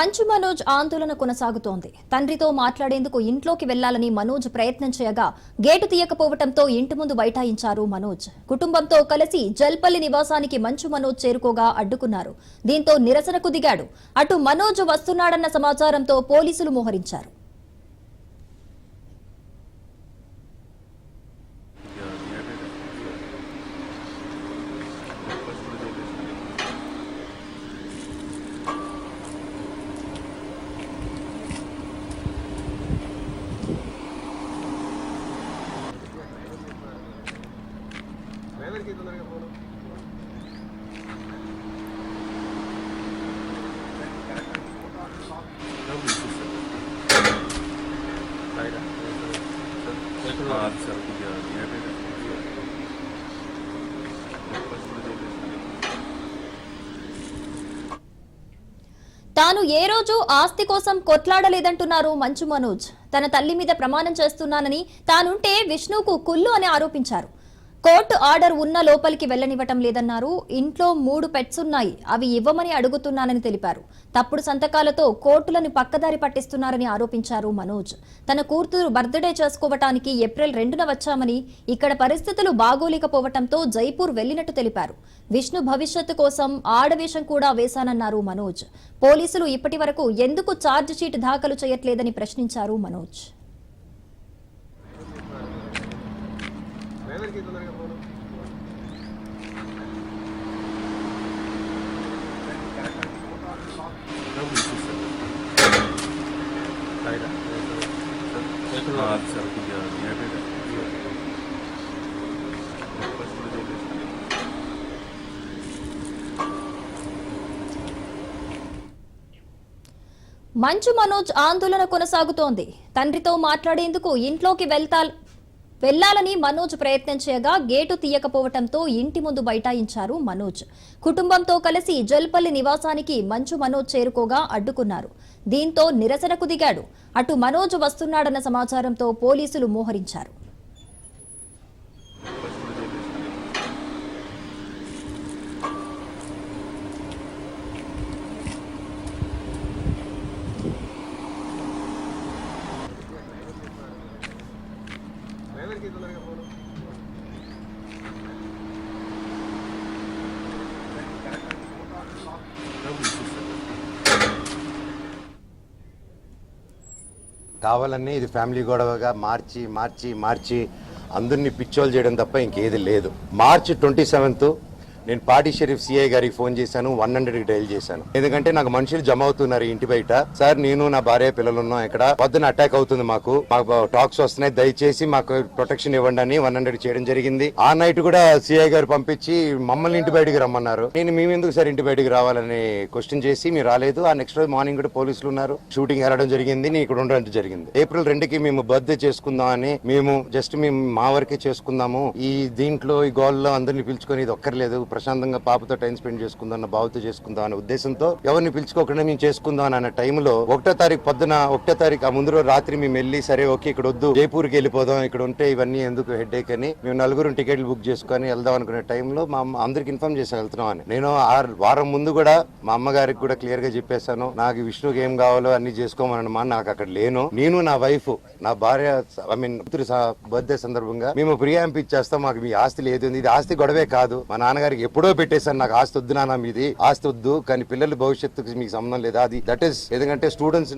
మంచు మనోజ్ ఆందోళన కొనసాగుతోంది. తండ్రితో మాట్లాడేందుకు ఇంట్లోకి వెళ్లాలని మనోజ్ ప్రయత్నం చేయగా గేటు తీయకపోవడంతో ఇంటి ముందు బైఠాయించారు మనోజ్. కుటుంబంతో కలిసి జల్పల్లి నివాసానికి మంచు మనోజ్ చేరుకోగా అడ్డుకున్నారు. దీంతో నిరసనకు దిగాడు. అటు మనోజ్ వస్తున్నాడన్న సమాచారంతో పోలీసులు మోహరించారు. తాను ఏ రోజు ఆస్తి కోసం కొట్లాడలేదంటున్నారు మంచు మనోజ్. తన తల్లి మీద ప్రమాణం చేస్తున్నానని, తానుంటే విష్ణుకు కుల్లు అని ఆరోపించారు. కోర్టు ఆర్డర్ ఉన్న లోపలికి వెళ్లనివ్వటం లేదన్నారు. ఇంట్లో 3 పెట్స్ ఉన్నాయి, అవి ఇవ్వమని అడుగుతున్నానని తెలిపారు. తప్పుడు సంతకాలతో కోర్టులను పక్కదారి పట్టిస్తున్నారని ఆరోపించారు మనోజ్. తన కూతురు బర్త్డే చేసుకోవటానికి ఏప్రిల్ 2న వచ్చామని, ఇక్కడ పరిస్థితులు బాగోలేకపోవటంతో జైపూర్ వెళ్లినట్టు తెలిపారు. విష్ణు భవిష్యత్తు కోసం ఆడవేషం కూడా వేశానన్నారు మనోజ్. పోలీసులు ఇప్పటి వరకు ఎందుకు ఛార్జ్ షీట్ దాఖలు చేయట్లేదని ప్రశ్నించారు మనోజ్. మంచు మనోజ్ ఆందోళన కొనసాగుతోంది. తండ్రితో మాట్లాడేందుకు ఇంట్లోకి వెళ్లాలని మనోజ్ ప్రయత్నం చేయగా గేటు తీయకపోవడంతో ఇంటి ముందు బైఠాయించారు మనోజ్. కుటుంబంతో కలిసి జల్పల్లి నివాసానికి మంచు మనోజ్ చేరుకోగా అడ్డుకున్నారు. దీంతో నిరసనకు దిగాడు. అటు మనోజ్ వస్తున్నాడన్న సమాచారంతో పోలీసులు మోహరించారు. కావాలన్నీ ఇది ఫ్యామిలీ గొడవగా మార్చి అందరినీ పిచ్చోలు చేయడం తప్ప ఇంకేది లేదు. మార్చి 27 నేను పాటి షరీఫ్ సిఐ గారికి ఫోన్ చేశాను, 100కి డైల్ చేశాను. ఎందుకంటే నాకు మనుషులు జమ అవుతున్నారు ఇంటి బయట. సార్, నేను నా భార్య పిల్లలు ఉన్నాం, ఇక్కడ పొద్దున అటాక్ అవుతుంది, మాకు టాక్స్ వస్తున్నాయి, దయచేసి మాకు ప్రొటెక్షన్ ఇవ్వండి అని 100 చేయడం జరిగింది. ఆ నైట్ కూడా సిఐ గారు పంపించి మమ్మల్ని ఇంటి బయటికి రమ్మన్నారు. నేను మేము ఎందుకు సార్ ఇంటి బయటికి రావాలని క్వశ్చన్ చేసి మీరు రాలేదు. ఆ నెక్స్ట్ రోజు మార్నింగ్ కూడా పోలీసులు ఉన్నారు, షూటింగ్ వెళ్ళడం జరిగింది, నేను ఇక్కడ ఉండడం జరిగింది. ఏప్రిల్ 2కి మేము బర్త్డే చేసుకుందాం అని, మేము మా వరకే చేసుకుందాము, ఈ దీంట్లో ఈ గోల్లో అందరినీ పిలుచుకొని ఇది ఒక్కర్లేదు, ప్రశాంతంగా పాపతో టైం స్పెండ్ చేసుకుందాం అన్న భావతో చేసుకుందాం అనే ఉద్దేశంతో ఎవరిని పిలుచుకోకుండా మేము చేసుకుందాం అన్న టైంలో 1వ తారీఖు పొద్దున 1వ తారీఖు ఆ ముందు రోజు రాత్రి మేము వెళ్ళి సరే ఓకే ఇక్కడ వద్దు, జైపూర్కి వెళ్ళిపోదాం, ఇక్కడ ఉంటే ఇవన్నీ ఎందుకు హెడ్ఏక్ అని మేము 4 టికెట్లు బుక్ చేసుకొని వెళ్దాం అనుకునే టైంలో మా అందరికి ఇన్ఫార్మ్ చేసి వెళ్తున్నాం అని. నేను వారం ముందు కూడా మా అమ్మగారికి కూడా క్లియర్ గా చెప్పేశాను, నాకు విష్ణుకి ఏం కావాలో అన్ని చేసుకోమన్నమా, నాకు అక్కడ లేను, నేను నా వైఫ్ నా భార్య కూతురు బర్త్డే సందర్భంగా మేము ప్రియాంప్ ఇచ్చేస్తాం, మాకు మీ ఆస్తి లేదు, ఇది ఆస్తి గొడవే కాదు, మా నాన్నగారికి ఎప్పుడో పెట్టేశాను, నాకు ఆస్తి వద్దు నాన్న, మీది ఆస్తి వద్దు, కానీ పిల్లల భవిష్యత్తుకి మీకు సంబంధం లేదా, అది దట్ ఈస్ ఎందుకంటే స్టూడెంట్స్